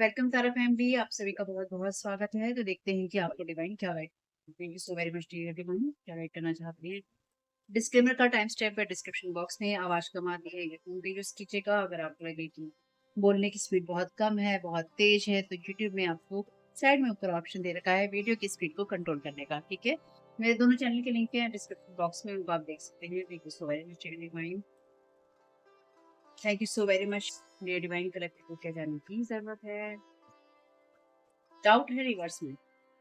Welcome तारा family, आप सभी का बहुत बहुत स्वागत है। तो देखते हैं कि आपको डिवाइन क्या guide, thank you so very much dear divine, क्या गाइड करना चाहती हैं। डिस्क्लेमर का टाइम स्टैम्प है डिस्क्रिप्शन बॉक्स में, आवाज कम आती है ये यूज कीजिएगा। अगर आपको लगे कि बोलने की स्पीड बहुत कम है, बहुत तेज है, तो यूट्यूब में आपको साइड में ऊपर ऑप्शन दे रखा है वीडियो की स्पीड को कंट्रोल करने का, ठीक है। मेरे दोनों चैनल के लिंक है डिस्क्रिप्शन बॉक्स में, उनको आप देख सकते हैं। Thank you so very much divine, thank you so very much dear divine. Collective को क्या जानने की जरूरत है? डाउट है रिवर्स में।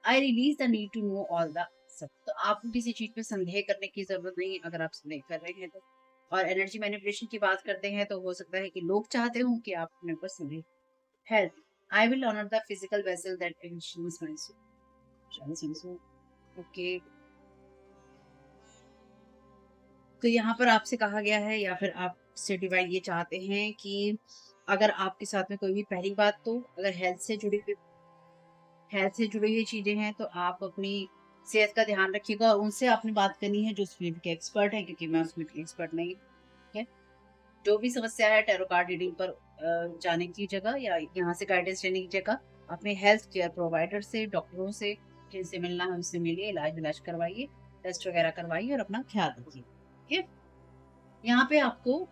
I release the need to know all the सब। तो आपको किसी चीज पे संदेह करने की जरूरत नहीं है अगर आप संदेह कर रहे हैं तो। और एनर्जी मैनिपुलेशन की बात करते हैं तो हो सकता है कि लोग चाहते हो कि आप अपने ऊपर संदेह। Health, I will honour the physical vessel that conditions my soul. Okay, तो यहाँ पर आपसे कहा गया है या फिर आपसे डिवाइन ये चाहते हैं कि अगर आपके साथ में कोई भी, पहली बात तो अगर हेल्थ से जुड़ी हुई चीजें हैं तो आप अपनी सेहत का ध्यान रखिएगा और उनसे आपने बात करनी है जो उस फील्ड के एक्सपर्ट हैं, क्योंकि मैं उस फील्ड की एक्सपर्ट नहीं हूँ, ठीक है। जो भी समस्या है टैरो कार्ड रीडिंग पर जाने की जगह या यहाँ से गाइडेंस लेने की जगह अपने हेल्थ केयर प्रोवाइडर से, डॉक्टरों से, जिनसे मिलना है उनसे मिलिए, इलाज विलाज करवाइए, टेस्ट वगैरह करवाइए और अपना ख्याल रखिए, ठीक है। यहाँ पे आपको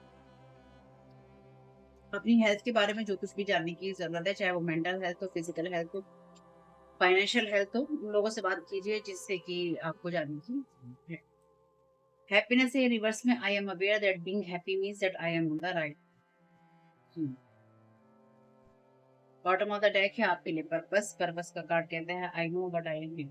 अपनी हेल्थ के बारे में जो कुछ भी जानने की जरूरत है, चाहे वो मेंटल हेल्थ हो, फिजिकल हेल्थ हो, फाइनेंशियल हेल्थ हो, उन लोगों से बात कीजिए जिससे कि आपको जानने की है। हैप्पीनेस है रिवर्स में, I am aware that being happy means that I am on the right. Bottom of the deck है आपके लिए पर्पस, पर्पस का कार्ड कहते हैं I know but I am.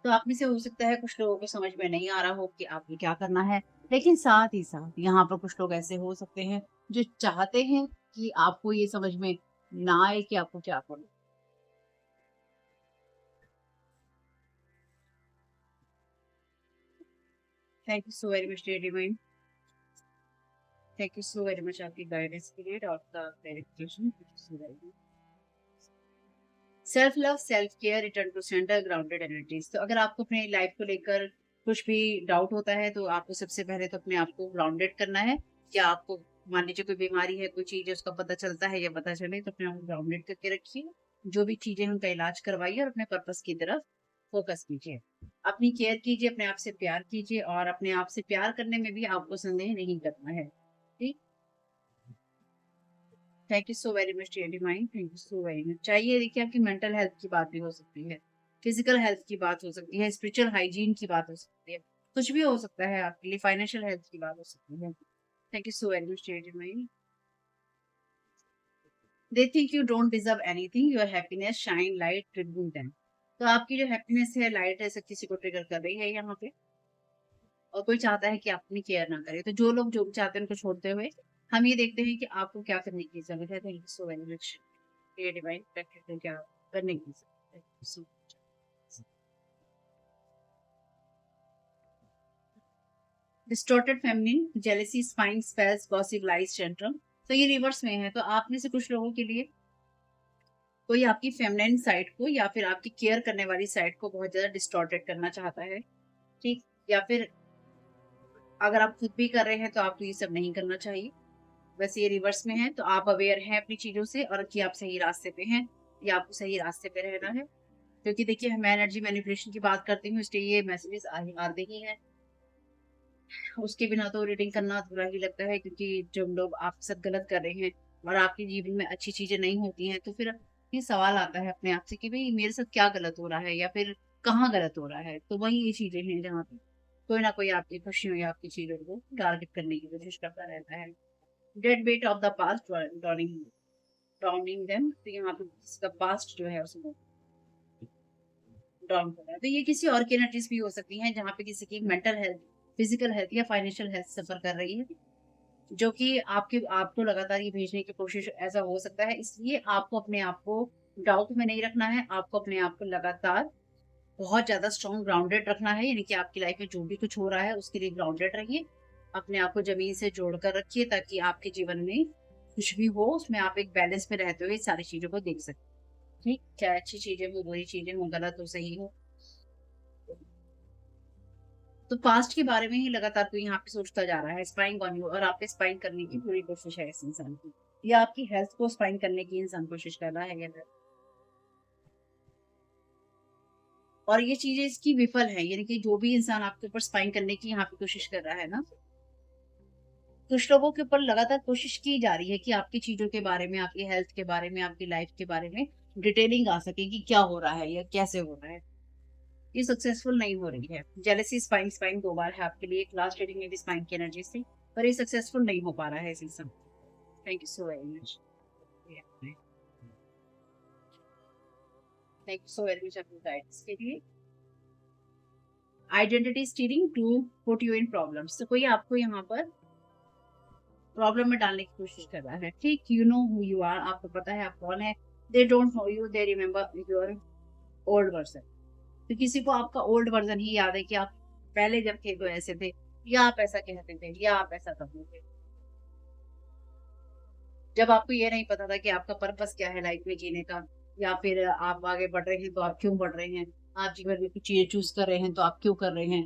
तो आप में से हो सकता है कुछ लोगों को समझ में नहीं आ रहा हो कि आपको क्या करना है, लेकिन साथ ही साथ यहाँ पर कुछ लोग ऐसे हो सकते हैं जो चाहते हैं कि आपको ये समझ में ना आए कि आपको क्या करना। Thank you so very much dear divine, thank you so very much आपकी गाइडेंस के लिए और the clarification. Self love, self care, return to centre, grounded energies. तो अगर आपको अपनी लाइफ को लेकर कुछ भी डाउट होता है तो आपको सबसे पहले तो अपने आप को ग्राउंडेड करना है। या आपको मान लीजिए कोई बीमारी है, कोई चीज है, उसका पता चलता है या पता चले तो अपने आप को ग्राउंडेड करके रखिए। जो भी चीजें हैं उनका इलाज करवाइए और अपने पर्पस की तरफ फोकस कीजिए। अपनी केयर कीजिए, अपने आप से प्यार कीजिए और अपने आप से प्यार करने में भी आपको संदेह नहीं करना है, ठीक। Thank you so very much dear divine, thank you so very much. चाहिए देखिए, आपकी मेंटल हेल्थ की बात भी हो सकती है, फिजिकल हेल्थ की बात हो सकती है, स्पिरिचुअल हाइजीन की बात हो सकती है, कुछ भी हो सकता है आपके लिए, फाइनेंशियल हेल्थ की बात हो सकती है। Thank you so very much dear divine. They think you don't deserve anything, your happiness shine light tribute them. तो आपकी जो हैप्पीनेस है, लाइट है, सब किसी को ट्रिगर कर रही है यहाँ पे। और कोई चाहता है कि आप अपनी केयर ना करें, तो जो लोग जो भी चाहते हैं उनको छोड़ते हुए हम ये देखते हैं कि आपको क्या करने की जरूरत है। Thank you so very much ये डिवाइन, क्या करने की जरूरत है। So, distorted feminine, jealousy, spine, spells, gossip, lies, tantrum. तो ये रिवर्स में है। तो आप में से कुछ लोगों के लिए कोई आपकी फेमिनिन साइड को या फिर आपकी केयर करने वाली साइड को बहुत ज्यादा डिस्टॉर्टेड करना चाहता है, ठीक। या फिर अगर आप खुद भी कर रहे हैं तो आपको ये सब नहीं करना चाहिए। वैसे ये रिवर्स में है तो आप अवेयर हैं अपनी चीजों से और कि आप सही रास्ते पे हैं या आपको सही रास्ते पे रहना है। क्योंकि देखिए, मैं एनर्जी मैनिपुलेशन की बात करती हूँ इसलिए ये मैसेजेस आते ही हैं। उसके बिना तो रीडिंग करना बुरा ही लगता है, क्योंकि जब लोग आपके साथ गलत कर रहे हैं और आपके जीवन में अच्छी चीजें नहीं होती हैं तो फिर ये सवाल आता है अपने आप से कि भाई मेरे साथ क्या गलत हो रहा है या फिर कहाँ गलत हो रहा है। तो वही ये चीजें हैं जहाँ पे कोई ना कोई आपकी खुशियों या आपकी चीजों को टारगेट करने की कोशिश करता रहता है। Dead weight of the past drowning them. तो यहाँ पे इसका पास्ट जो है उसको ड्राउन कर रहा है। तो ये किसी और की एनर्जीज भी हो सकती हैं जहाँ पे किसी की मेंटल हेल्थ, फिजिकल हेल्थ या फाइनेंशियल हेल्थ सफर कर रही है, जो कि आपके आपको लगातार ये भेजने की कोशिश, ऐसा हो सकता है। इसलिए आपको अपने आप को डाउट में नहीं रखना है, आपको अपने आप को लगातार बहुत ज्यादा स्ट्रॉन्ग ग्राउंडेड रखना है। यानी कि आपकी लाइफ में जो भी कुछ हो रहा है उसके लिए ग्राउंडेड रहिए, अपने आप को जमीन से जोड़कर रखिए ताकि आपके जीवन में कुछ भी हो उसमें आप एक बैलेंस में रहते हुए सारी चीजों को देख सकें, ठीक। चाहे अच्छी चीजें हो, बुरी चीजें हो, गलत हो, सही हो। तो पास्ट के बारे में ही लगातार कोई यहाँ पे सोचता जा रहा है, स्पाइंग ऑन यू, और आप पे स्पाइंग करने की पूरी कोशिश है इस इंसान की, या आपकी हेल्थ को स्पाइन करने की इंसान कोशिश कर रहा है। और ये चीजें इसकी विफल है, यानी कि जो भी इंसान आपके ऊपर स्पाइन करने की यहाँ पे कोशिश कर रहा है ना, कुछ लोगों के ऊपर लगातार कोशिश की जा रही है कि आपकी चीजों के बारे में, आपकी हेल्थ के बारे में, आपकी लाइफ के बारे में डिटेलिंग आ सके कि क्या हो रहा है या कैसे हो रहा है। ये सक्सेसफुल नहीं हो रही है। जेलेसी स्पाइन स्पाइन 2 बार है आपके लिए, क्लास रीडिंग में भी स्पाइन की एनर्जी थी, पर ये सक्सेसफुल नहीं हो पा रहा है इस इंसान। Thank you so very much. Thank you so very much अपनी गाइडेंस के लिए। Identity stealing to put you in problems, तो कोई आपको यहाँ पर प्रॉब्लम में डालने की कोशिश कर रहा है। ठीक, you know who you are, आपको पता है आप कौन है। They don't know you, they remember your old version. तो किसी को आपका ओल्ड वर्जन ही याद है कि आप पहले जब थे तो ऐसे थे, या आप ऐसा कहते थे, या आप ऐसा करते थे। जब आपको ये नहीं पता था कि आपका पर्पस क्या है लाइफ में जीने का, या फिर आप आगे बढ़ रहे हैं तो आप क्यों बढ़ रहे हैं, आप जीवन में कुछ चीजें चूज कर रहे हैं तो आप क्यों कर रहे हैं।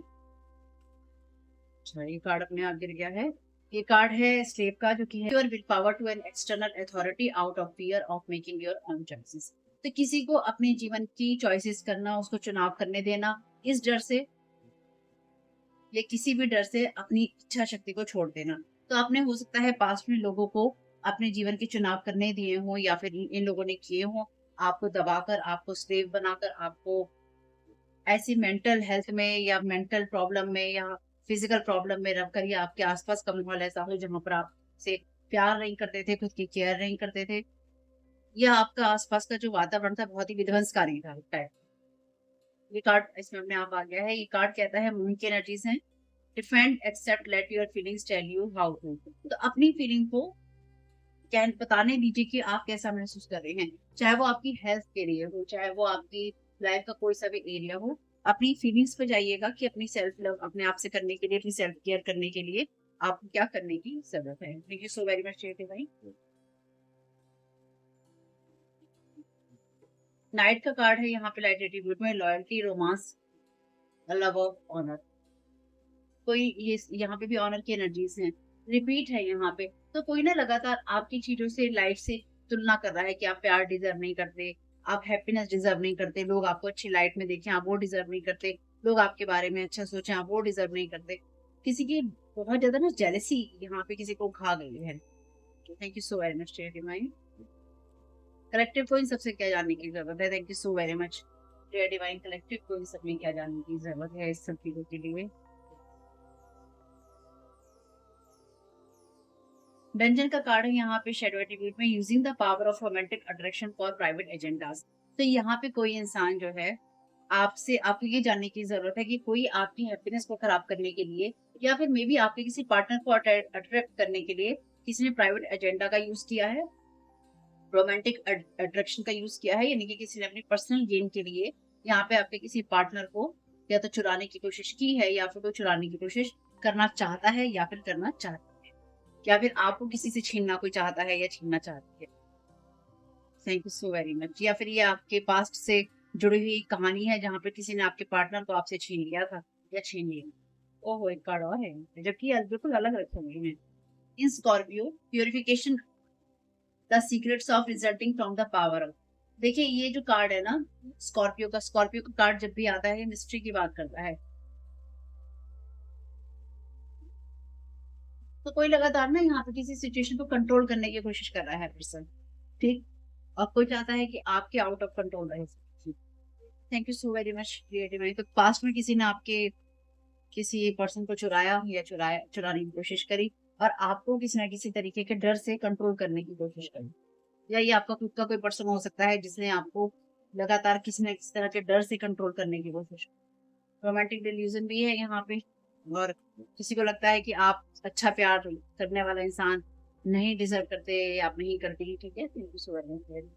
अच्छा, ये कार्ड अपने आप गिर गया है। ये कार्ड है स्लेव का, जो कि है your will power to an external authority out of fear of making your own choices. तो किसी को अपने जीवन की चॉइसेस करना, उसको चुनाव करने देना, इस डर से या किसी भी डर से अपनी इच्छा शक्ति को छोड़ देना। तो आपने हो सकता है पास्ट में लोगों को अपने जीवन के चुनाव करने दिए हों, या फिर इन लोगों ने किए हों, आपको दबाकर, आपको स्लेव बनाकर, आपको ऐसी मेंटल हेल्थ में या मेंटल प्रॉब्लम में या फिजिकल प्रॉब्लम में रखकर, या आपके आसपास का माहौल ऐसा हो जहां पर आपसे प्यार नहीं करते थे, खुद की केयर नहीं करते थे, या आपका आसपास का जो वातावरण था बहुत ही विध्वंसकारी था। ये कार्ड इसमें अपने आप आ गया है। ये कार्ड कहता है मून की एनर्जीज हैं, defend accept let your feelings tell you how to. तो अपनी फीलिंग को क्या बताने दीजिए कि आप कैसा महसूस कर रहे हैं, चाहे वो आपकी हेल्थ के लिए हो, चाहे वो आपकी लाइफ का कोई सा भी एरिया हो। अपनी फीलिंग्स पे जाइएगा कि अपनी सेल्फ लव अपने आप से करने के लिए, अपनी सेल्फ केयर करने के लिए आपको क्या करने की जरूरत है। Thank you so very much भाई। नाइट का कार्ड है यहाँ पे, लाइट एटीट्यूड में loyalty, romance, love of honour. कोई ये यहाँ पे भी ऑनर की एनर्जीज हैं, रिपीट है यहाँ पे। तो कोई ना लगातार आपकी चीजों से, लाइफ से तुलना कर रहा है कि आप प्यार डिजर्व नहीं करते, आप हैप्पीनेस डिजर्व नहीं करते, लोग आपको अच्छी लाइफ में देखें आप वो डिजर्व नहीं करते, लोग आपके बारे में अच्छा सोचें आप वो डिजर्व नहीं करते। किसी की बहुत ज्यादा ना जेलसी यहाँ पे किसी को खा गई है। Thank you so very much divine. Collective को इन सबसे क्या जानने की जरूरत है। Thank you so very much divine. Collective को इन सब में क्या जानने की जरूरत है इस सब चीजों के लिए। डंजन का कार्ड है यहाँ पे, शैडो एट्रीब्यूट में, using the power of romantic attraction for private agendas. तो यहाँ पे कोई इंसान जो है आपसे, आपको ये जानने की जरूरत है कि कोई आपकी हैप्पीनेस को खराब करने के लिए, या फिर मे बी आपके किसी पार्टनर को अट्रैक्ट करने के लिए किसी ने प्राइवेट एजेंडा का यूज किया है, रोमांटिक अट्रैक्शन का यूज किया है, यानी कि किसी ने अपनी पर्सनल गेन के लिए यहाँ पे आपके किसी पार्टनर को या तो चुराने की कोशिश की है, या फिर वो चुराने की कोशिश करना चाहता है, या फिर करना चाहता है, या फिर आपको किसी से छीनना कोई चाहता है या छीनना चाहती है। Thank you so very much. या फिर ये आपके पास्ट से जुड़ी हुई कहानी है जहाँ पे किसी ने आपके पार्टनर को आपसे छीन लिया था या छीन लिया। ओहो, एक कार्ड और है, जबकि ये बिल्कुल अलग रखे हुए हैं। इन Scorpio, purification, the secrets of resulting from the power of. देखिए ये जो कार्ड है ना, स्कॉर्पियो का कार्ड जब भी आता है मिस्ट्री की बात करता है। तो कोई लगातार ना यहाँ पे किसी सिचुएशन को कंट्रोल करने की कोशिश कर रहा है पर्सन, ठीक, और कोई चाहता है कि आपके आउट ऑफ कंट्रोल रहे। Thank you so very much creative. तो पास्ट में किसी ने आपके किसी पर्सन को चुराया या चुराने की कोशिश करी, और आपको किसी ना किसी तरीके के डर से कंट्रोल करने की कोशिश करी, या ये आपका खुद का कोई पर्सन हो सकता है जिसने आपको लगातार किसी न किसी तरह के डर से कंट्रोल करने की कोशिश। रोमांटिक डिल्यूजन भी है यहाँ पे, और किसी को लगता है कि आप अच्छा प्यार करने वाला इंसान नहीं डिजर्व करते, या आप नहीं करते, ठीक है। Thank you so very much.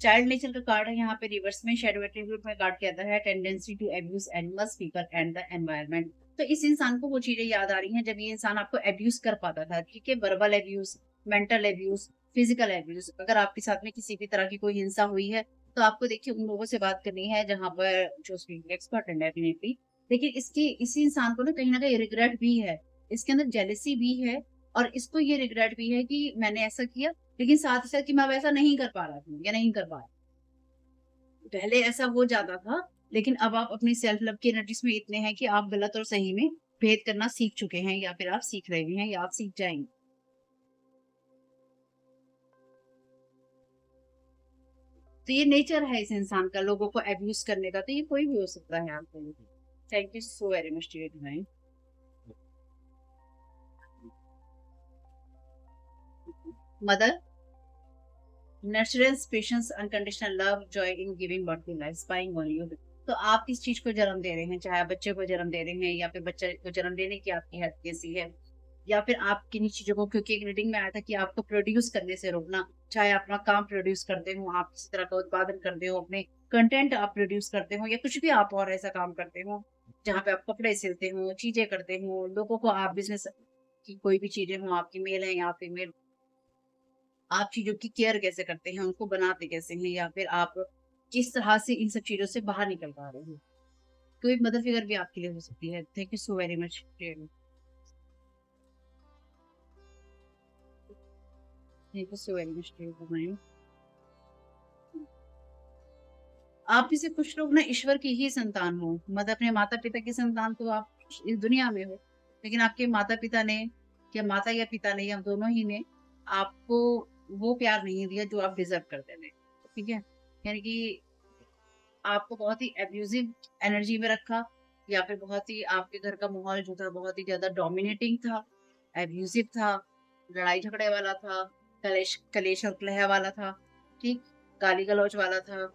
Child nature का कार्ड है यहाँ पे रिवर्स में, शैडो एट्रीब्यूट में कार्ड कहता है tendency to abuse animals, people and the environment. तो इस इंसान को वो चीजें याद आ रही हैं जब ये इंसान आपको एब्यूज कर पाता था, ठीक है, verbal abuse, mental abuse, physical abuse. अगर आपके साथ में किसी भी तरह की कोई हिंसा हुई है तो आपको देखिए उन लोगों से बात करनी है जहाँ पर जो एक्सपर्ट है डेफिनेटली। लेकिन इसी इंसान को ना कहीं रिग्रेट भी है, इसके अंदर जेलेसी भी है, और इसको ये रिग्रेट भी है कि मैंने ऐसा किया, लेकिन साथ ही साथ कि मैं अब ऐसा नहीं कर पा रहा हूँ या नहीं कर पा रहा। पहले ऐसा हो जाता था, लेकिन अब आप अपनी सेल्फ लव की एनर्जीज में इतने हैं कि आप गलत और सही में भेद करना सीख चुके हैं, या फिर आप सीख रहे हैं, या आप सीख जाएंगे। तो ये नेचर है इस इंसान का, लोगों को अब्यूज करने का, तो ये कोई भी हो सकता है आपको। Thank you so very much dear divine. Mother, nurturance, patience, unconditional love, joy in giving birth to life, spying on you. तो आप किस चीज को जन्म दे रहे हैं, चाहे आप बच्चे को जन्म दे रहे हैं, या फिर बच्चे को जन्म देने की आपकी हेल्थ कैसी है, या फिर आप किन्हीं चीजों को, क्योंकि एक रीडिंग में आया था कि आपको प्रोड्यूस करने से रोकना, चाहे अपना काम प्रोड्यूस करते हो, आप किसी तरह का उत्पादन करते हो, अपने कंटेंट आप प्रोड्यूस करते हो, या कुछ भी आप और ऐसा काम करते हो जहाँ पे आप कपड़े सिलते हो, चीजें करते हो, लोगों को आप बिजनेस की कोई भी चीजें हो, आपकी मेल है या फीमेल, आप चीजों की केयर कैसे करते हैं, उनको बनाते कैसे हैं, या फिर आप किस तरह से इन सब चीजों से बाहर निकल पा रहे हैं। कोई मदर फिगर भी आपके लिए हो सकती है। Thank you so very much. Thank you so very much. आप में से कुछ लोग ना ईश्वर की ही संतान हो, मतलब अपने माता पिता की संतान तो आप इस दुनिया में हो, लेकिन आपके माता पिता ने, या माता या पिता ने, या दोनों ही ने आपको वो प्यार नहीं दिया जो आप डिजर्व करते थे। ठीक है, यानी कि आपको बहुत ही एब्यूजिव एनर्जी में रखा, या फिर बहुत ही आपके घर का माहौल जो था बहुत ही ज्यादा डोमिनेटिंग था, एब्यूजिव था, लड़ाई झगड़े वाला था, कलेश कलेश और कलह वाला था, ठीक, गाली गलौज वाला था।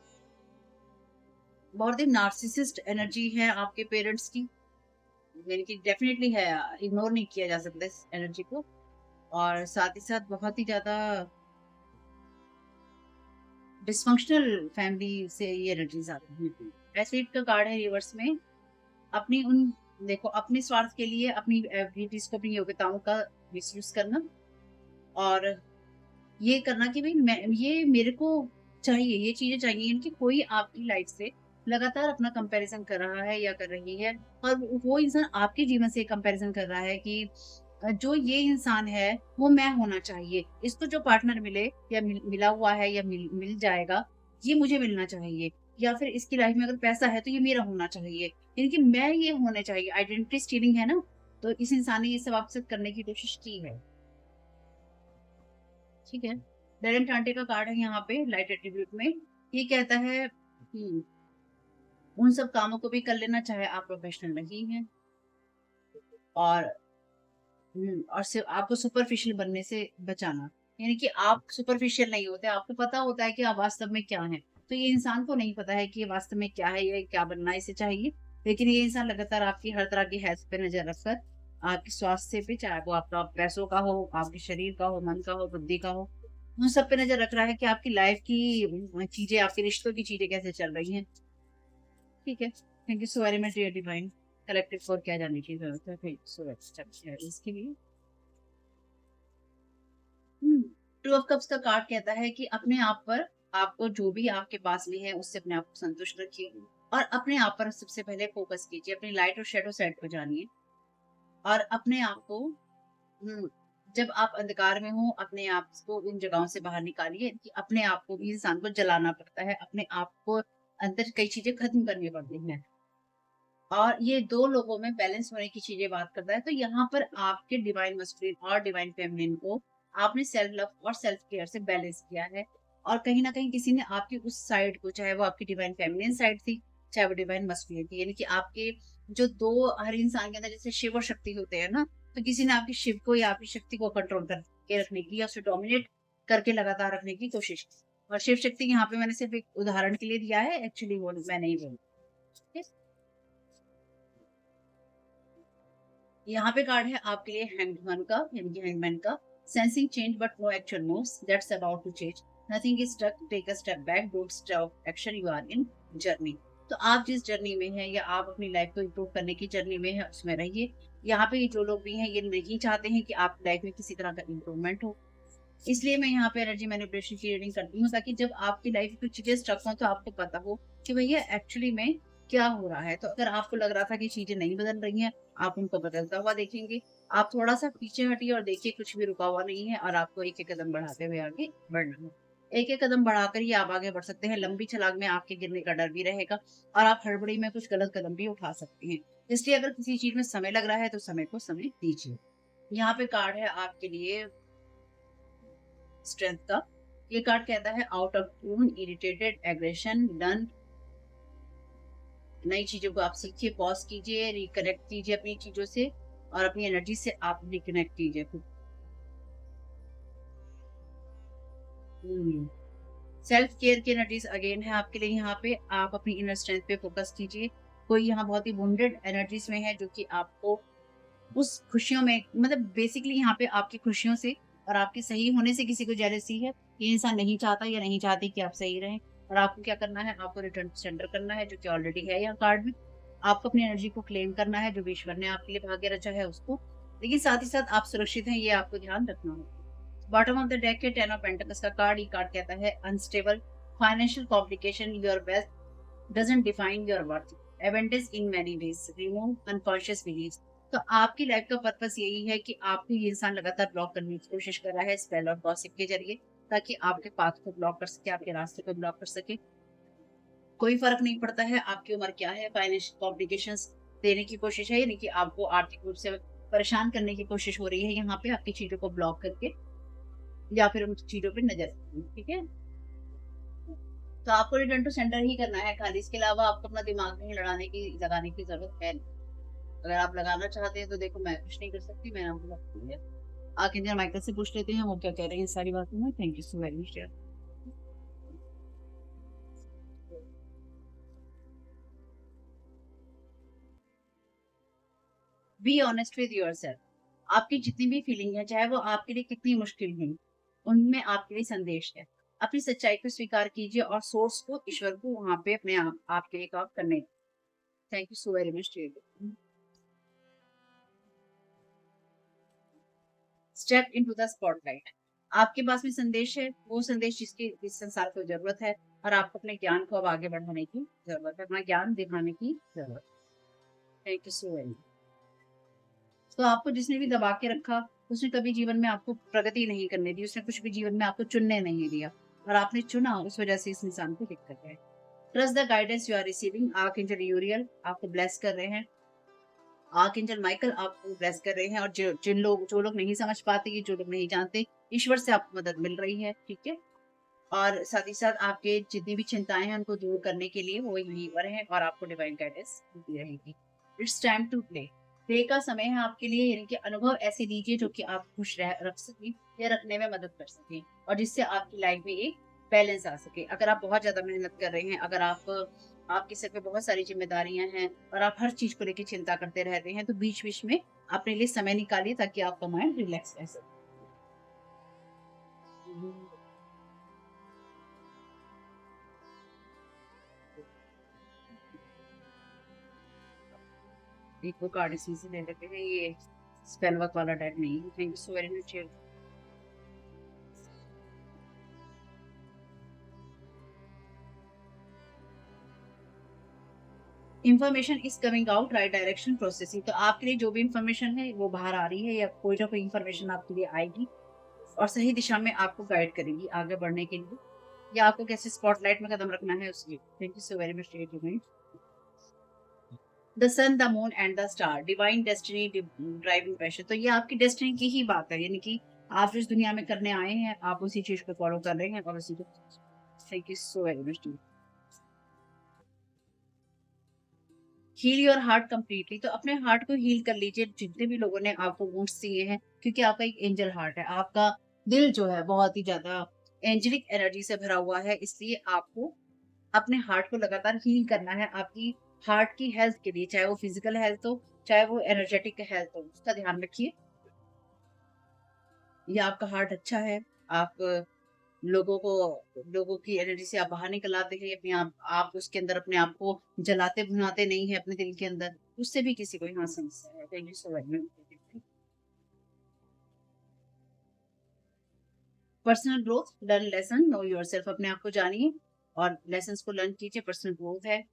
बहुत ही नार्सिसिस्ट एनर्जी है आपके पेरेंट्स की, यानी कि डेफिनेटली है, इग्नोर नहीं किया जा सकता इस एनर्जी को। और साथ ही साथ बहुत ही ज्यादा डिसफंक्शनल फैमिली से ये एनर्जीज आती हैं। एसिड का कार्ड है रिवर्स में। अपनी उन, देखो, अपने स्वार्थ के लिए अपनी एबिलिटीज को, अपनी योग्यताओं का मिसयूज करना, और ये करना कि भाई मैं, ये मेरे को चाहिए, ये चीजें चाहिए, इनकी कोई आपकी लाइफ से लगातार अपना कंपैरिजन कर रहा है या कर रही है, और वो इंसान आपके जीवन से कंपैरिजन कर रहा है कि जो ये इंसान है वो मैं होना चाहिए, इसको जो पार्टनर मिले या मिला हुआ है या मिल जाएगा, ये मुझे मिलना चाहिए, या फिर इसकी लाइफ में अगर पैसा है तो ये मेरा होना चाहिए, यानी कि मैं ये होने चाहिए। आइडेंटिटी स्टीलिंग है ना, तो इस इंसान ने ये सब आपसे करने की कोशिश की है। ठीक है, डेरेन टांटे का कार्ड है यहाँ पे लाइट एट्रीब्यूट में। ये कहता है कि उन सब कामों को भी कर लेना चाहे आप प्रोफेशनल नहीं है, और और सिर्फ आपको सुपरफिशियल बनने से बचाना, यानी कि आप सुपरफिशियल नहीं होते, आपको पता होता है कि आप वास्तव में क्या है। तो ये इंसान को नहीं पता है कि ये वास्तव में क्या है, ये क्या बनना इसे चाहिए, लेकिन ये इंसान लगातार आपकी हर तरह की हेल्थ पे नजर रखकर, आपके स्वास्थ्य पे, चाहे वो आपका पैसों का हो, आपके शरीर का हो, मन का हो, बुद्धि का हो, उन सब पे नजर रख रहा है कि आपकी लाइफ की चीजें, आपके रिश्तों की चीजें कैसे चल रही हैं। ठीक है, thank you so very much dear divine. Collective for क्या जानने की जरूरत है, थैंक यू सो मच इसके लिए। टू ऑफ कप्स का कार्ड कहता है कि अपने आप पर, आपको जो भी आपके पास में है उससे अपने आप को संतुष्ट रखिए, और अपने आप पर सबसे पहले फोकस कीजिए, अपनी लाइट और शेडो साइड को जानिए, और अपने आप को, जब आप अंधकार में हो अपने आप को इन जगहों से बाहर निकालिए, कि अपने आप को भी इंसान को जलाना पड़ता है, अपने आप को अंदर कई चीजें खत्म करनी पड़ती हैं, और ये दो लोगों में बैलेंस होने की चीजें बात करता है। तो यहाँ पर आपके डिवाइन मस्कुलिन और डिवाइन फेमिनिन को आपने सेल्फ लव और सेल्फ केयर से बैलेंस किया है, और कहीं ना कहीं किसी ने आपकी उस साइड को, चाहे वो आपकी डिवाइन फेमिनिन साइड थी, चाहे वो डिवाइन मस्कुलिन थी, यानी कि आपके जो दो, हर इंसान के अंदर जैसे शिव और शक्ति होते हैं ना, तो किसी ने आपकी शिव को या आपकी शक्ति को कंट्रोल करके रखने की, या उसे डोमिनेट करके लगातार रखने की कोशिश की। और शिव शक्ति यहाँ पे मैंने सिर्फ एक उदाहरण के लिए दिया है, एक्चुअली वो मैं नहीं बोलूँ। यहाँ पे कार्ड है आपके लिए हैंगमैन का, यानी कि हैंगमैन का। Sensing change but no actual moves, that's about to change, nothing is stuck, take a step back, don't stop action, you are in journey. तो आप जिस जर्नी में हैं, या आप अपनी लाइफ को इम्प्रूव करने की जर्नी में है, उसमें रहिए। यहाँ पे जो लोग भी हैं ये नहीं चाहते हैं कि आप लाइफ में किसी तरह का इम्प्रूवमेंट हो, इसलिए मैं यहाँ पे एनर्जी मैनिपुलेशन की रीडिंग करती हूँ, ताकि जब आपकी लाइफ में कुछ चीजें स्टक हो तो आपको पता हो कि भैया एक्चुअली में क्या हो रहा है। तो अगर आपको लग रहा था कि चीजें नहीं बदल रही हैं, आप उनको बदलता हुआ देखेंगे, आप थोड़ा-सा पीछे हटिए और देखिए कुछ भी रुका हुआ नहीं है और आपको एक-एक कदम बढ़ाते हुए आगे बढ़ना है। एक-एक कदम बढ़ाकर ही आप आगे बढ़ सकते हैं, लंबी छलांग में आपके गिरने का डर भी रहेगा और आप हड़बड़ी में कुछ गलत कदम भी उठा सकती हैं। इसलिए अगर किसी चीज़ में समय लग रहा है तो समय को समय दीजिए। यहाँ पे कार्ड है आपके लिए स्ट्रेंथ का। ये कार्ड कहता है out of tune, irritated, aggression, done. नई चीज़ों को आप सीखिए, पॉज़ कीजिए, रिकनेक्ट कीजिए अपनी चीज़ों से और अपनी एनर्जी से आप रिकनेक्ट कीजिए खुद। हुँ। सेल्फ केयर की एनर्जीज़ अगेन है आपके लिए यहाँ पे। आप अपनी इनर स्ट्रेंथ पे फ़ोकस कीजिए। कोई यहाँ बहुत ही वुंडेड एनर्जीज़ में है जो कि आपको उस खुशियों में मतलब बेसिकली यहाँ पे आपकी खुशियों से और आपके सही होने से किसी को जेलसी है। ये इंसान नहीं चाहता या नहीं चाहती कि आप सही रहें और आपको क्या करना है, आपको रिटर्न टू सेंडर करना है जो कि ऑलरेडी है यहाँ कार्ड में। आपको अपनी एनर्जी को क्लेम करना है, जो भी ईश्वर ने आपके लिए भाग्य रचा है उसको। लेकिन साथ ही साथ आप सुरक्षित हैं, ये आपको ध्यान रखना होगा। बॉटम ऑफ द डेक है 10 ऑफ पेंटिकल्स का कार्ड। ये कार्ड कहता है unstable financial complication, your wealth doesn't define your worth, advantage in many ways, remove unconscious beliefs. तो आपकी लाइफ का पर्पस यही है कि आपको ये इंसान लगातार ब्लॉक करने की कोशिश कर रहा है स्पेल और गॉसिप के जरिए, ताकि आपके पाथ को ब्लॉक कर सके, आपके रास्ते को ब्लॉक कर सके। कोई फ़र्क नहीं पड़ता है आपकी उम्र क्या है, फाइनेंशियल कॉम्प्लिकेशंस देने की कोशिश है, यानी कि आपको आर्थिक रूप से परेशान करने की कोशिश हो रही है यहाँ पे आपकी चीज़ों को ब्लॉक करके या फिर उन चीज़ों पे नज़र रखनी, ठीक है? तो आपको रिटर्न टू सेंटर ही करना है खाली, इसके अलावा आपको अपना दिमाग नहीं लगाने की ज़रूरत है नहीं। अगर आप लगाना चाहते हैं तो देखो मैं कुछ नहीं कर सकती, मैंने आपको बता दिया। आर्कएंजल माइकल से पूछ लेते हैं वो क्या कह रहे हैं इस सारी बातों में। Thank you so very much dear. Be honest with yourself. आपकी जितनी भी फीलिंग है, चाहे वो आपके लिए कितनी मुश्किल हुई, उनमें आपके लिए संदेश है। अपनी सच्चाई को स्वीकार कीजिए और सोर्स को, ईश्वर को वहाँ पे अपने आप आपके लिए काम करने। Thank you so very much dear. Step into the spotlight. आपके पास में संदेश है, वो संदेश जिसकी इस संसार को ज़रूरत है और आपको अपने ज्ञान को अब आगे बढ़ाने की ज़रूरत है, अपना ज्ञान दिखाने की ज़रूरत है। Thank you so very much. तो आपको जिसने भी दबा के रखा, उसने कभी जीवन में आपको प्रगति नहीं करने दी, उसने कुछ भी जीवन में आपको चुनने नहीं दिया और आपने चुना, उस वजह से इस इंसान को दिक्कत है। Trust the guidance you are receiving. Archangel Uriel आपको ब्लेस कर रहे हैं। आर्कएंजल माइकल आपको ब्लेस कर रहे हैं और जो लोग नहीं समझ पाते, ये जो लोग नहीं जानते, ईश्वर से आपको मदद मिल रही है, ठीक है? और साथ ही साथ आपके जितनी भी चिंताएं हैं उनको दूर करने के लिए वो यहीं पर है और आपको डिवाइन गाइडेंस मिलती रहेगी। It's time to play. Play का समय है आपके लिए, यानी कि अनुभव ऐसे दीजिए जो कि आप खुश रख सकें या रखने में मदद कर सकें और जिससे आपकी लाइफ में एक बैलेंस आ सके। अगर आप बहुत ज्यादा मेहनत कर रहे हैं, अगर आपके सर पे बहुत सारी जिम्मेदारियां हैं और आप हर चीज को लेकर चिंता करते रहते हैं, तो बीच बीच में अपने लिए समय निकालिए ताकि आपका माइंड रिलैक्स रह सके। एक वो कार्ड इसी से ले लेते हैं, ये स्पेल वर्क वाला डेक नहीं है। Thank you so very much. Information is coming out, right direction processing. तो आपके लिए जो भी इंफॉर्मेशन है वो बाहर आ रही है या कोई ना कोई इंफॉर्मेशन आपके लिए आएगी और सही दिशा में आपको गाइड करेगी आगे बढ़ने के लिए या आपको कैसे स्पॉटलाइट में कदम रखना है उसके लिए। Thank you so very much. The sun, the moon and the star, divine destiny, driving passion. तो ये आपकी डेस्टिनी की ही बात है, यानी कि आप जिस दुनिया में करने आए हैं आप उसी चीज को फॉलो कर रहे हैं और उसी को। Thank you so very much. Heal your heart completely. तो अपने हार्ट को हील कर लीजिए, जितने भी लोगों ने आपको वुंड्स दिए हैं, क्योंकि आपका एक एंजल हार्ट है। आपका दिल जो है बहुत ही ज्यादा एंजेलिक एनर्जी से भरा हुआ है, इसलिए आपको अपने हार्ट को लगातार हील करना है आपकी हार्ट की हेल्थ के लिए, चाहे वो फिजिकल हेल्थ हो, चाहे वो एनर्जेटिक हेल्थ हो, उसका ध्यान रखिए। या आपका हार्ट अच्छा है, आप लोगों को लोगों की एनर्जी से आप बाहर निकल आते हैं, अपने आप उसके अंदर अपने आप को जलाते भुनाते नहीं है अपने दिल के अंदर, उससे भी किसी को यहाँ समस्या है। Thank you so very much. Personal growth, learn lesson, no yourself. अपने आप को जानिए और लेसन्स को लर्न कीजिए, पर्सनल ग्रोथ है।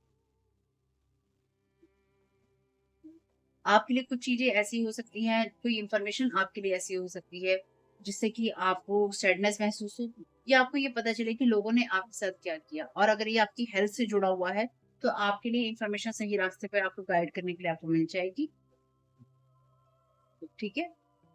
आपके लिए कुछ चीजें ऐसी हो सकती हैं, कोई इंफॉर्मेशन आपके लिए ऐसी हो सकती है जिससे कि आपको सैडनेस महसूस हो, या आपको ये पता चले कि लोगों ने आपके साथ क्या किया। और अगर ये आपकी हेल्थ से जुड़ा हुआ है तो आपके लिए इंफॉर्मेशन सही रास्ते पे आपको गाइड करने के लिए आपको मिल जाएगी। ठीक है,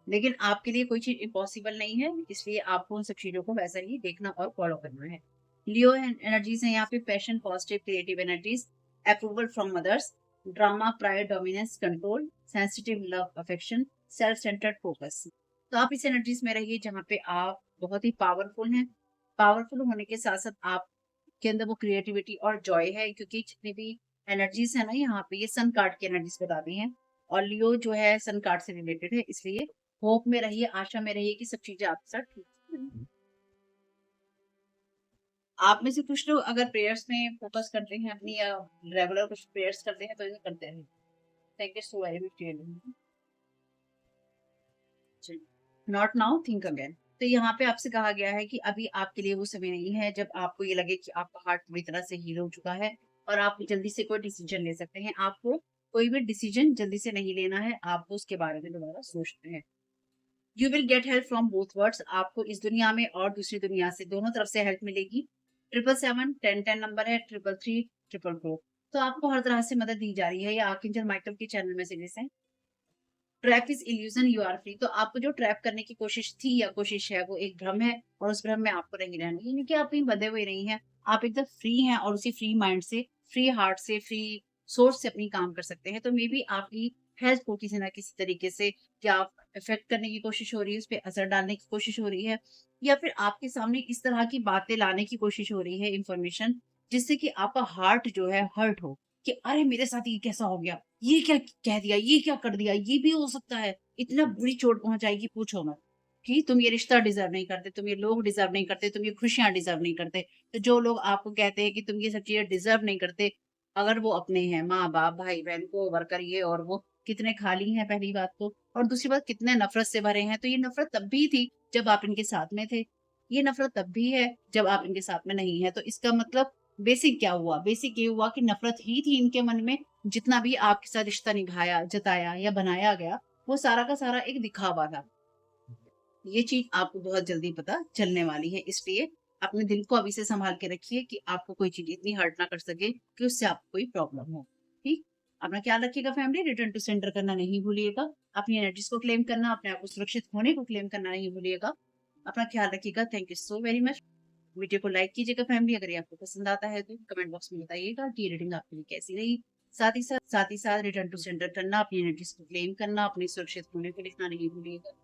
लेकिन आपके लिए कोई चीज इम्पॉसिबल नहीं है, इसलिए आपको उन सब चीजों को वैसा ही देखना और फॉलो करना है। लियो एनर्जीज है यहाँ पे passion, positive, creative energies, approval from mothers, drama, pride, dominance, control, sensitive, love, affection, self centred, focus. तो आप इस एनर्जीज में रहिए जहाँ पे आप बहुत ही पावरफुल हैं। पावरफुल होने के साथ साथ आपके अंदर वो क्रिएटिविटी और जॉय है, क्योंकि जितनी भी एनर्जीज है ना यहाँ पे, ये सन कार्ड की एनर्जीज बताती हैं। और लियो जो है सन कार्ड से रिलेटेड है, इसलिए होप में रहिए, आशा में रहिए कि सब चीजें आपके साथ ठीक हैं। आप में से कुछ लोग अगर प्रेयर्स में फोकस करते हैं अपनी, या रेगुलर कुछ प्रेयर्स करते हैं तो इसे करते हैं। Thank you so very much. Not now, think again. तो यहाँ पे आपसे कहा गया है कि अभी आपके लिए वो समय नहीं है जब आपको ये लगे कि आपका हार्ट पूरी तरह से हील हो चुका है और आप जल्दी से कोई डिसीजन ले सकते हैं। आपको कोई भी डिसीजन जल्दी से नहीं लेना है, आपको उसके बारे में दोबारा सोचना है। You will get help from both words, आपको इस दुनिया में और दूसरी दुनिया से दोनों तरफ से हेल्प मिलेगी। 777 1010 नंबर है, 333 444। तो आपको हर तरह से मदद दी जा रही है। ये आर्कएंजल माइकल के चैनल मैसेजेस हैं। Trap is illusion, you are free. तो आपको जो ट्रैप करने की कोशिश थी या कोशिश है वो एक भ्रम है, और उस भ्रम में आपको नहीं रहना है, क्योंकि आप कहीं बंधे हुए नहीं हैं। आप एकदम फ्री हैं और उसी फ्री माइंड से, फ्री हार्ट से, फ्री सोर्स से अपनी काम कर सकते हैं। तो मे बी आपकी हेल्थ को किसी ना किसी तरीके से क्या इफेक्ट करने की कोशिश हो रही है, उस पर असर डालने की कोशिश हो रही है, या फिर आपके सामने इस तरह की बातें लाने की कोशिश हो रही है, इंफॉर्मेशन, जिससे कि आपका हार्ट जो है हर्ट हो, कि अरे मेरे साथ ये कैसा हो गया, ये क्या कह दिया, ये क्या कर दिया, ये भी हो सकता है, इतना बुरी चोट पहुंचाएगी पूछो मत। कि तुम ये रिश्ता डिजर्व नहीं करते, तुम ये लोग डिजर्व नहीं करते, तुम ये खुशियां डिजर्व नहीं करते। तो जो लोग आपको कहते हैं कि तुम ये सब चीजें डिजर्व नहीं करते, अगर वो अपने हैं, माँ बाप, भाई बहन को वर्कर, ये और वो, कितने खाली हैं पहली बात तो, और दूसरी बात कितने नफरत से भरे हैं। तो ये नफरत तब भी थी जब आप इनके साथ में थे, ये नफरत तब भी है जब आप इनके साथ में नहीं है। तो इसका मतलब बेसिक क्या हुआ? बेसिक ये हुआ कि नफरत ही थी इनके मन में। जितना भी आपके साथ रिश्ता निभाया, जताया या बनाया गया, वो सारा का सारा एक दिखावा था। ये चीज आपको बहुत जल्दी पता चलने वाली है, इसलिए अपने दिल को अभी से संभाल के रखिए कि आपको कोई चीज इतनी हर्ट ना कर सके कि उससे आपको कोई प्रॉब्लम हो। ठीक, अपना ख्याल रखिएगा फैमिली। रिटर्न टू सेंटर करना नहीं भूलिएगा, अपनी एनर्जीज को क्लेम करना, अपने आप को सुरक्षित होने को क्लेम करना नहीं भूलिएगा। अपना ख्याल रखिएगा। Thank you so very much. Video को लाइक कीजिएगा फैमिली। अगर ये आपको पसंद आता है तो कमेंट बॉक्स में बताइएगा कि ये रीडिंग आपके लिए कैसी रही। साथ ही साथ रिटर्न टू सेंटर करना, अपनी एनर्जीज को क्लेम करना, अपने सुरक्षित होने को लिखना नहीं भूलिएगा।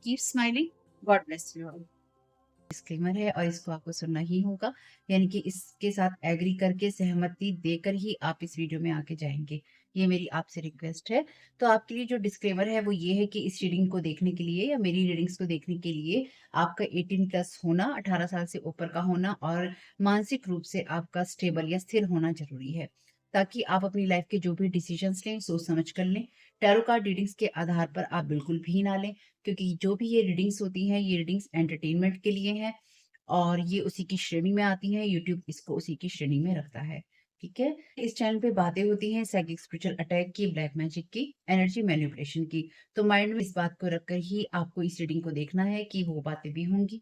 Keep smiling. God bless you all. Disclaimer है और इसको आपको सुनना ही होगा, यानी कि इसके साथ एग्री करके, सहमति देकर ही आप इस वीडियो में आके जाएंगे। ये मेरी आपसे रिक्वेस्ट है। तो आपके लिए जो डिस्क्लेमर है वो ये है कि इस रीडिंग को देखने के लिए या मेरी रीडिंग्स को देखने के लिए आपका 18 प्लस होना, 18 साल से ऊपर का होना, और मानसिक रूप से आपका स्टेबल या स्थिर होना जरूरी है, ताकि आप अपनी लाइफ के जो भी डिसीजंस लें सोच समझ कर लें। टैरो कार्ड रीडिंग्स के आधार पर आप बिल्कुल भी ना लें, क्योंकि जो भी ये रीडिंग्स होती हैं, ये रीडिंग्स एंटरटेनमेंट के लिए हैं और ये उसी की श्रेणी में आती हैं। यूट्यूब इसको उसी की श्रेणी में रखता है। ठीक है, इस चैनल पे बातें होती हैं साइकिक स्पिरिचुअल अटैक की, ब्लैक मैजिक की, एनर्जी मैनिपुलेशन की। तो माइंड में इस बात को रखकर ही आपको इस रीडिंग को देखना है कि वो बातें भी होंगी।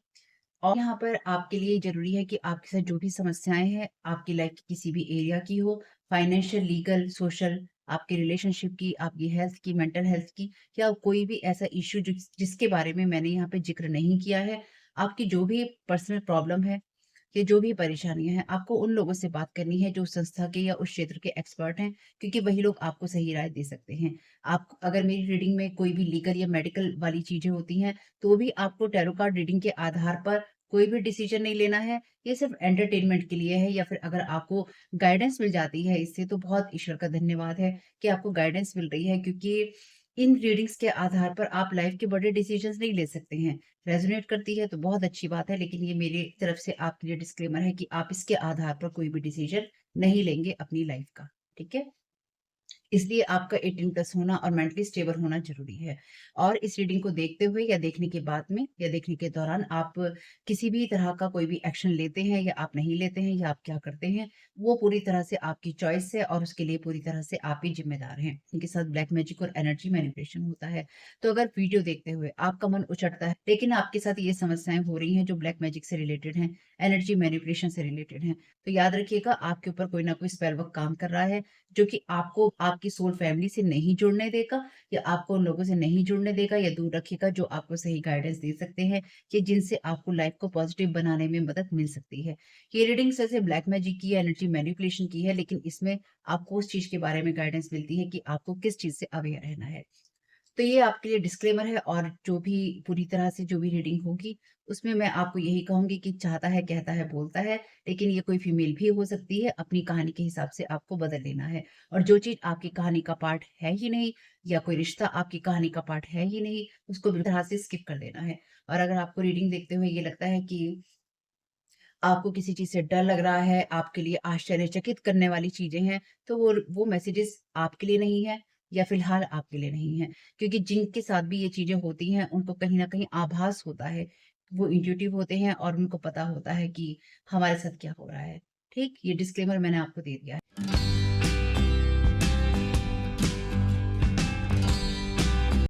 और यहाँ पर आपके लिए जरूरी है कि आपके साथ जो भी समस्याएं हैं, आपकी लाइफ की किसी भी एरिया की हो, फाइनेंशियल, लीगल, सोशल, आपके रिलेशनशिप की, आपकी हेल्थ की, मेंटल हेल्थ की, या कोई भी ऐसा इश्यू जिसके बारे में मैंने यहाँ पे जिक्र नहीं किया है, आपकी जो भी पर्सनल प्रॉब्लम है, ये जो भी परेशानियां हैं, आपको उन लोगों से बात करनी है जो उस संस्था के या उस क्षेत्र के एक्सपर्ट हैं, क्योंकि वही लोग आपको सही राय दे सकते हैं। आप अगर मेरी रीडिंग में कोई भी लीगल या मेडिकल वाली चीजें होती हैं, तो भी आपको टैरो कार्ड रीडिंग के आधार पर कोई भी डिसीजन नहीं लेना है। ये सिर्फ एंटरटेनमेंट के लिए है, या फिर अगर आपको गाइडेंस मिल जाती है इससे, तो बहुत ईश्वर का धन्यवाद है कि आपको गाइडेंस मिल रही है, क्योंकि इन रीडिंग्स के आधार पर आप लाइफ के बड़े डिसीजंस नहीं ले सकते हैं। रेजोनेट करती है तो बहुत अच्छी बात है, लेकिन ये मेरी तरफ से आपके लिए डिस्क्लेमर है कि आप इसके आधार पर कोई भी डिसीजन नहीं लेंगे अपनी लाइफ का। ठीक है, इसलिए आपका 18+ होना और मेंटली स्टेबल होना ज़रूरी है। और इस रीडिंग को देखते हुए या देखने के बाद में या देखने के दौरान आप किसी भी तरह का कोई भी एक्शन लेते हैं या आप नहीं लेते हैं या आप क्या करते हैं, वो पूरी तरह से आपकी चॉइस है और उसके लिए पूरी तरह से आप ही ज़िम्मेदार हैं। इनके साथ ब्लैक मैजिक और एनर्जी मैनिपुलेशन होता है। तो अगर वीडियो देखते हुए आपका मन उचटता है, लेकिन आपके साथ ये समस्याएँ हो रही हैं जो ब्लैक मैजिक से रिलेटेड हैं, एनर्जी मैनिपुलेशन से रिलेटेड हैं, तो याद रखिएगा आपके ऊपर कोई ना कोई स्पेल वर्क काम कर रहा है जो कि आपको आपकी सोल फैमिली से नहीं जुड़ने देगा या आपको उन लोगों से नहीं जुड़ने देगा या दूर रखेगा जो आपको सही गाइडेंस दे सकते हैं कि जिनसे आपको लाइफ को पॉजिटिव बनाने में मदद मिल सकती है। ये रीडिंग जैसे ब्लैक मैजिक की है, एनर्जी मैनिपुलेशन की है, लेकिन इसमें आपको उस चीज़ के बारे में गाइडेंस मिलती है कि आपको किस चीज़ से अवेयर रहना है। तो ये आपके लिए डिस्क्लेमर है और जो भी पूरी तरह से जो भी रीडिंग होगी, उसमें मैं आपको यही कहूँगी कि चाहता है, कहता है, बोलता है, लेकिन ये कोई फीमेल भी हो सकती है, अपनी कहानी के हिसाब से आपको बदल लेना है। और जो चीज़ आपकी कहानी का पार्ट है ही नहीं या कोई रिश्ता आपकी कहानी का पार्ट है ही नहीं, उसको बिल्कुल तरह से स्किप कर देना है। और अगर आपको रीडिंग देखते हुए ये लगता है कि आपको किसी चीज़ से डर लग रहा है, आपके लिए आश्चर्यचकित करने वाली चीज़ें हैं, तो वो मैसेजेस आपके लिए नहीं है या फ़िलहाल आपके लिए नहीं है। क्योंकि जिनके साथ भी ये चीज़ें होती हैं, उनको कहीं न कहीं आभास होता है। वो इंट्यूटिव होते हैं और उनको पता होता है कि हमारे साथ क्या हो रहा है। ठीक? ये डिस्क्लेमर मैंने आपको दे दिया है।